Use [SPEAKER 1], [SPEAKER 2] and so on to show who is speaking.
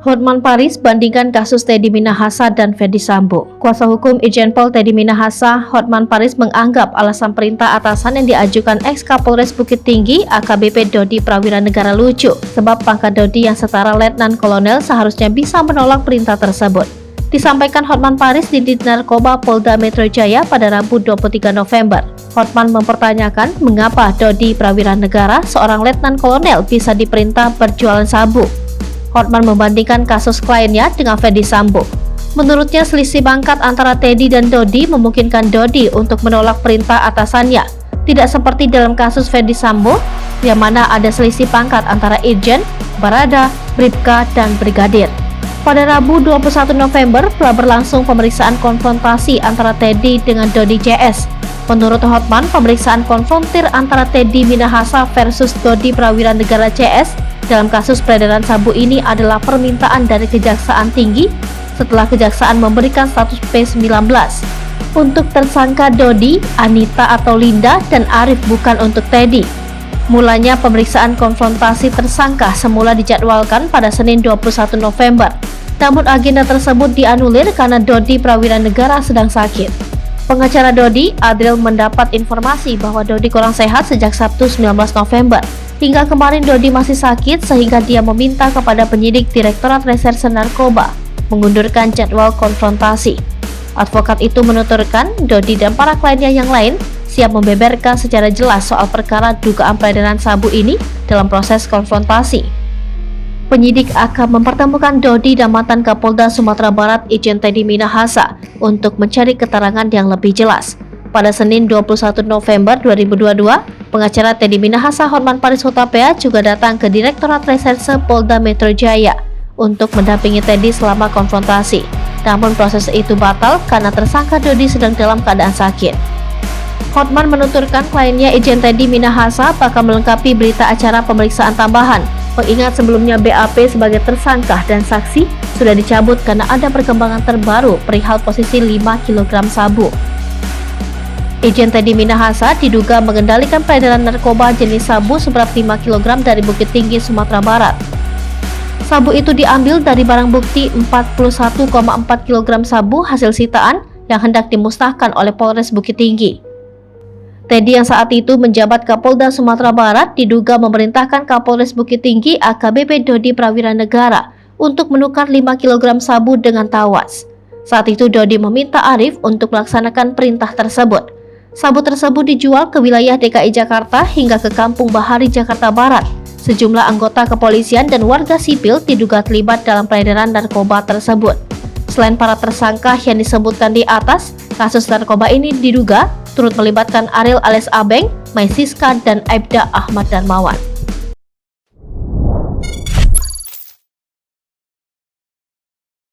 [SPEAKER 1] Hotman Paris bandingkan kasus Teddy Minahasa dan Ferdy Sambo. Kuasa hukum Irjen Pol Teddy Minahasa, Hotman Paris menganggap alasan perintah atasan yang diajukan ex-Kapolres Bukit Tinggi AKBP Dodi Prawiranegara lucu, sebab pangkat Dodi yang setara Letnan Kolonel seharusnya bisa menolak perintah tersebut. Disampaikan Hotman Paris di Ditnarkoba Polda Metro Jaya pada Rabu 23 November. Hotman mempertanyakan mengapa Dodi Prawiranegara, seorang Letnan Kolonel, bisa diperintah berjualan sabu. Hotman membandingkan kasus kliennya dengan Ferdy Sambo. Menurutnya, selisih pangkat antara Teddy dan Dodi memungkinkan Dodi untuk menolak perintah atasannya. Tidak seperti dalam kasus Ferdy Sambo, yang mana ada selisih pangkat antara Irjen, Barada, Bribka, dan Brigadir. Pada Rabu 21 November telah berlangsung pemeriksaan konfrontasi antara Teddy dengan Dodi CS. Menurut Hotman, pemeriksaan konfrontir antara Teddy Minahasa versus Dodi Prawiranegara CS dalam kasus peredaran sabu ini adalah permintaan dari Kejaksaan Tinggi setelah Kejaksaan memberikan status P19 untuk tersangka Dodi, Anita atau Linda, dan Arif, bukan untuk Teddy. Mulanya pemeriksaan konfrontasi tersangka semula dijadwalkan pada Senin 21 November. Namun agenda tersebut dianulir karena Dodi Prawiranegara sedang sakit. Pengacara Dodi, Adril, mendapat informasi bahwa Dodi kurang sehat sejak Sabtu 19 November. Hingga kemarin Dodi masih sakit sehingga dia meminta kepada penyidik Direktorat Reserse Narkoba mengundurkan jadwal konfrontasi. Advokat itu menuturkan Dodi dan para kliennya yang lain siap membeberkan secara jelas soal perkara dugaan peredaran sabu ini dalam proses konfrontasi. Penyidik akan mempertemukan Dodi dan mantan Kapolda Sumatera Barat Irjen Teddy Minahasa untuk mencari keterangan yang lebih jelas. Pada Senin 21 November 2022, pengacara Teddy Minahasa Hotman Paris Hutapea juga datang ke Direktorat Reserse Polda Metro Jaya untuk mendampingi Teddy selama konfrontasi. Namun proses itu batal karena tersangka Dodi sedang dalam keadaan sakit. Hotman menuturkan kliennya Irjen Teddy Minahasa bakal melengkapi berita acara pemeriksaan tambahan. Mengingat sebelumnya BAP sebagai tersangka dan saksi sudah dicabut karena ada perkembangan terbaru perihal posisi 5 kg sabu. Irjen Teddy Minahasa diduga mengendalikan peredaran narkoba jenis sabu seberat 5 kg dari Bukit Tinggi, Sumatera Barat. Sabu itu diambil dari barang bukti 41,4 kg sabu hasil sitaan yang hendak dimusnahkan oleh Polres Bukit Tinggi. Teddy yang saat itu menjabat Kapolda Sumatera Barat diduga memerintahkan Kapolres Bukit Tinggi AKBP Dodi Prawiranegara untuk menukar 5 kg sabu dengan tawas. Saat itu Dodi meminta Arif untuk melaksanakan perintah tersebut. Sabu tersebut dijual ke wilayah DKI Jakarta hingga ke Kampung Bahari, Jakarta Barat. Sejumlah anggota kepolisian dan warga sipil diduga terlibat dalam peredaran narkoba tersebut. Selain para tersangka yang disebutkan di atas, kasus narkoba ini diduga turut melibatkan Ariel alias Abeng, Mai Siska, dan Aibda Ahmad Darmawan.